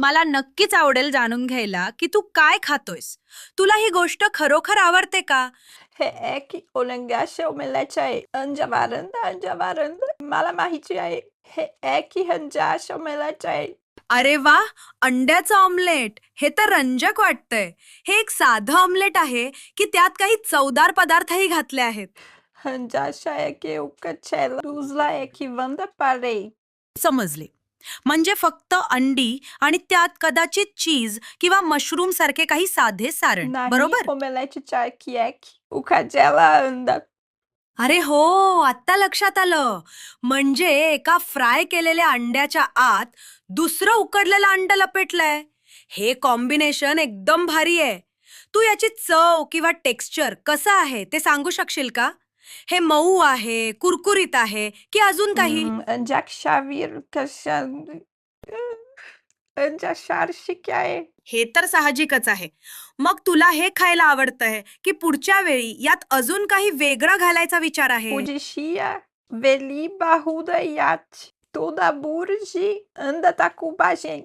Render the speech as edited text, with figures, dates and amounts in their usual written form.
मला नक्कीच आवडेल जाणून घ्यायला की तू काय खातोयस. तुला ही गोष्ट खरोखर आवडते का? He eki olengashi omelete anjavaranda मला माहिती आहे. हे eki hanjashi omelete. अरे वा, अंड्याचं ऑमलेट हे तर रंजक वाटतंय. हे एक साधं ऑमलेट आहे की त्यात काही चवदार पदार्थही घातले आहेत? Hanjashi eki ukachela duzla eki vanda parei. समजले. म्हणजे फक्त अंडी आणि त्यात कदाचित चीज किंवा मशरूम सारखे काही साधे सारण, Nahi बरोबर? omelete eki ukajela anda. अरे हो, आत्ता लक्षात आलं. म्हणजे एका फ्राय केलेल्या अंड्याच्या आत दुसरं उकडलेलं अंड लपेटलंय. हे कॉम्बिनेशन एकदम भारी आहे. तू याची चव किंवा टेक्स्चर कसं आहे ते सांगू शकशील का? हे मऊ आहे, कुरकुरीत आहे की अजून काही? Ancak şavir kaşan ancak şarşikaye. हे तर साहजिकच आहे. मग तुला हे खायला आवडतंय की पुढच्या वेळी यात अजून काही वेगळं घालायचा विचार आहे? Podia veli barruda iate. Toda burgi anda tá com bagem.